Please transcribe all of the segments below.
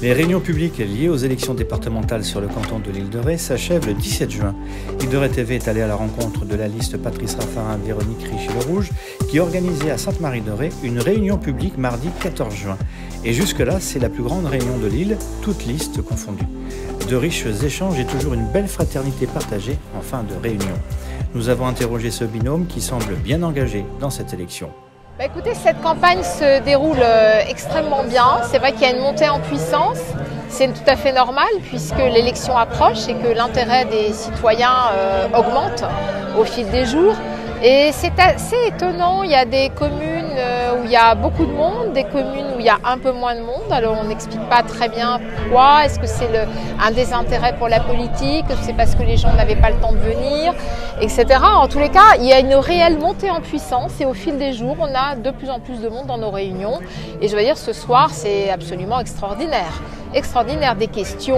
Les réunions publiques liées aux élections départementales sur le canton de l'Île de Ré s'achèvent le 17 juin. L'Île de Ré TV est allée à la rencontre de la liste Patrice Raffarin-Véronique Richet-Le-Rouge qui organisait à Sainte-Marie-de-Ré une réunion publique mardi 14 juin. Et jusque-là, c'est la plus grande réunion de l'île, toutes listes confondues. De riches échanges et toujours une belle fraternité partagée en fin de réunion. Nous avons interrogé ce binôme qui semble bien engagé dans cette élection. Écoutez, cette campagne se déroule extrêmement bien. C'est vrai qu'il y a une montée en puissance. C'est tout à fait normal puisque l'élection approche et que l'intérêt des citoyens augmente au fil des jours. Et c'est assez étonnant, il y a des communes où il y a beaucoup de monde, des communes où il y a un peu moins de monde. Alors on n'explique pas très bien pourquoi. Est-ce que c'est un désintérêt pour la politique? Est-ce que c'est parce que les gens n'avaient pas le temps de venir, etc. En tous les cas, il y a une réelle montée en puissance et au fil des jours, on a de plus en plus de monde dans nos réunions. Et je veux dire, ce soir, c'est absolument extraordinaire. Extraordinaire, des questions,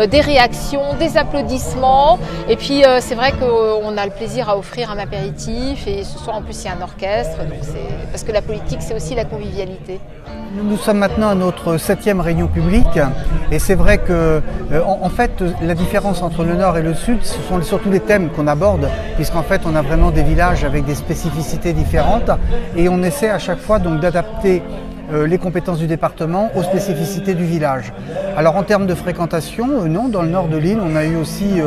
des réactions, des applaudissements. Et puis c'est vrai qu'on a le plaisir à offrir un apéritif et ce soir en plus il y a un orchestre. Donc parce que la politique c'est aussi la convivialité. Nous sommes maintenant à notre 7e réunion publique et c'est vrai que en fait la différence entre le nord et le sud ce sont surtout les thèmes qu'on aborde puisqu'en fait on a vraiment des villages avec des spécificités différentes et on essaie à chaque fois donc d'adapter les compétences du département aux spécificités du village. Alors en termes de fréquentation, non, dans le nord de l'île, on a eu aussi,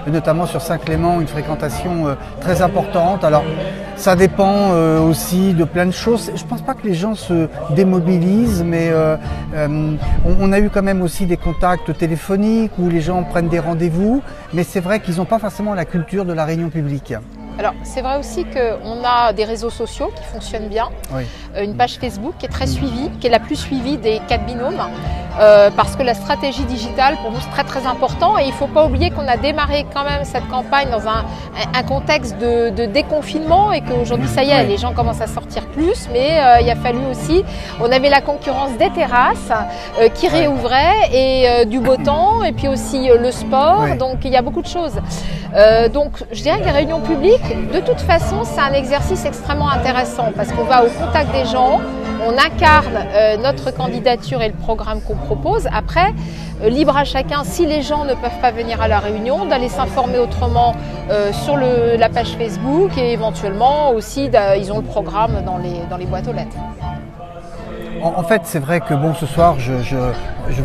notamment sur Saint-Clément, une fréquentation très importante. Alors ça dépend aussi de plein de choses. Je ne pense pas que les gens se démobilisent, mais on a eu quand même aussi des contacts téléphoniques où les gens prennent des rendez-vous, mais c'est vrai qu'ils n'ont pas forcément la culture de la réunion publique. Alors c'est vrai aussi qu'on a des réseaux sociaux qui fonctionnent bien, oui. Une page Facebook qui est très suivie, qui est la plus suivie des 4 binômes, parce que la stratégie digitale pour nous c'est très très important et il ne faut pas oublier qu'on a démarré quand même cette campagne dans un contexte de déconfinement et qu'aujourd'hui ça y est, oui. Les gens commencent à sortir plus, mais il a fallu aussi, on avait la concurrence des terrasses qui réouvraient et du beau temps et puis aussi le sport, oui. Donc il y a beaucoup de choses. Donc je dirais que les réunions publiques, de toute façon, c'est un exercice extrêmement intéressant parce qu'on va au contact des gens, on incarne notre candidature et le programme qu'on propose. Après, libre à chacun, si les gens ne peuvent pas venir à la réunion, d'aller s'informer autrement sur la page Facebook et éventuellement aussi, ils ont le programme dans les boîtes aux lettres. En fait, c'est vrai que bon, ce soir,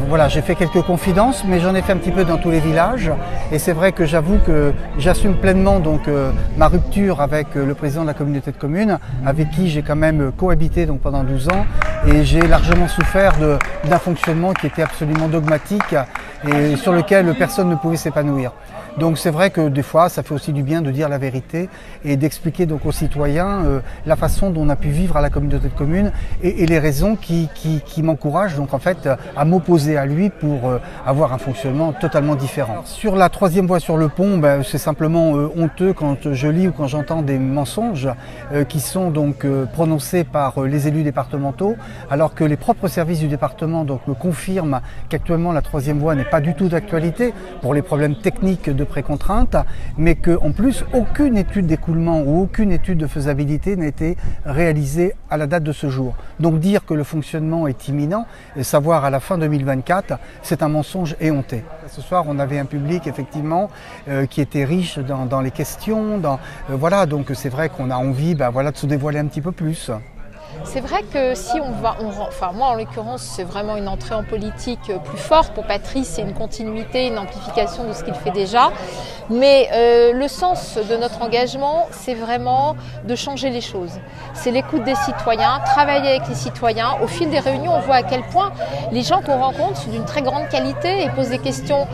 voilà, j'ai fait quelques confidences, mais j'en ai fait un petit peu dans tous les villages. Et c'est vrai que j'avoue que j'assume pleinement donc ma rupture avec le président de la communauté de communes, avec qui j'ai quand même cohabité donc pendant 12 ans. Et j'ai largement souffert d'un fonctionnement qui était absolument dogmatique et sur lequel personne ne pouvait s'épanouir. Donc c'est vrai que des fois, ça fait aussi du bien de dire la vérité et d'expliquer donc aux citoyens la façon dont on a pu vivre à la communauté de communes et les raisons qui m'encouragent donc en fait à m'opposer à lui pour avoir un fonctionnement totalement différent. Sur la 3e voie sur le pont, ben, c'est simplement honteux quand je lis ou quand j'entends des mensonges qui sont donc prononcés par les élus départementaux, alors que les propres services du département donc me confirment qu'actuellement la 3e voie n'est pas du tout d'actualité pour les problèmes techniques de précontrainte, mais qu'en plus aucune étude d'écoulement ou aucune étude de faisabilité n'a été réalisée à la date de ce jour. Donc dire que le fonctionnement est imminent, et savoir à la fin 2024, c'est un mensonge éhonté. Ce soir, on avait un public effectivement qui était riche dans les questions, voilà, donc c'est vrai qu'on a envie voilà, de se dévoiler un petit peu plus. C'est vrai que si enfin moi en l'occurrence c'est vraiment une entrée en politique plus forte. Pour Patrice c'est une continuité, une amplification de ce qu'il fait déjà. Mais le sens de notre engagement c'est vraiment de changer les choses. C'est l'écoute des citoyens, travailler avec les citoyens. Au fil des réunions on voit à quel point les gens qu'on rencontre sont d'une très grande qualité et posent des questions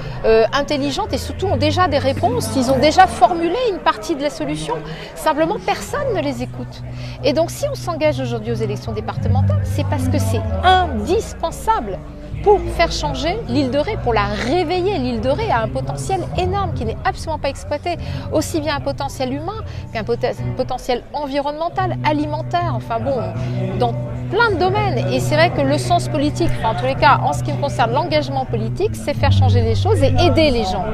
intelligentes et surtout ont déjà des réponses. Ils ont déjà formulé une partie de la solution. Simplement personne ne les écoute. Et donc si on s'engage aujourd'hui aux élections départementales, c'est parce que c'est indispensable pour faire changer l'île de Ré, pour la réveiller. L'île de Ré a un potentiel énorme qui n'est absolument pas exploité, aussi bien un potentiel humain qu'un potentiel environnemental, alimentaire, enfin bon, dans plein de domaines. Et c'est vrai que le sens politique, enfin en tous les cas, en ce qui me concerne l'engagement politique, c'est faire changer les choses et aider les gens.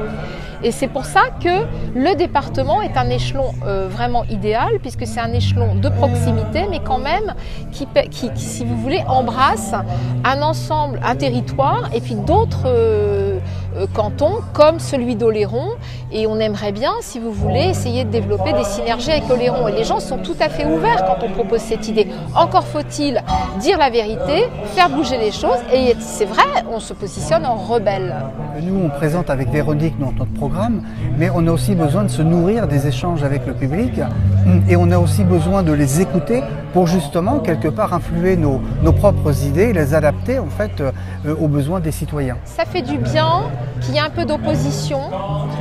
Et c'est pour ça que le département est un échelon vraiment idéal, puisque c'est un échelon de proximité, mais quand même qui, si vous voulez, embrasse un ensemble, un territoire, et puis d'autres cantons comme celui d'Oléron. Et on aimerait bien, si vous voulez, essayer de développer des synergies avec Oléron. Et les gens sont tout à fait ouverts quand on propose cette idée. Encore faut-il dire la vérité, faire bouger les choses. Et c'est vrai, on se positionne en rebelle. Nous, on présente avec Véronique dans notre programme, mais on a aussi besoin de se nourrir des échanges avec le public. Et on a aussi besoin de les écouter pour justement, quelque part, influer nos propres idées et les adapter, en fait, aux besoins des citoyens. Ça fait du bien qu'il y ait un peu d'opposition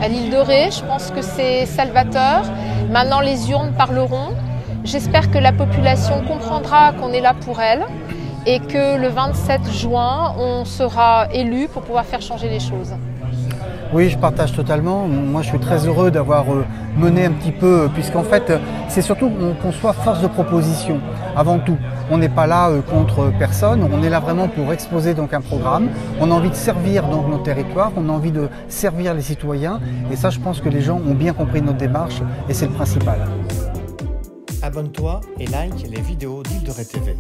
à l'île de Ré. Je pense que c'est salvateur. Maintenant, les urnes parleront. J'espère que la population comprendra qu'on est là pour elle et que le 27 juin, on sera élu pour pouvoir faire changer les choses. Oui, je partage totalement. Moi, je suis très heureux d'avoir mené un petit peu, puisqu'en fait, c'est surtout qu'on soit force de proposition, avant tout. On n'est pas là contre personne, on est là vraiment pour exposer donc un programme. On a envie de servir donc nos territoires, on a envie de servir les citoyens, et ça, je pense que les gens ont bien compris notre démarche, et c'est le principal. Abonne-toi et like les vidéos d'Île de Ré TV.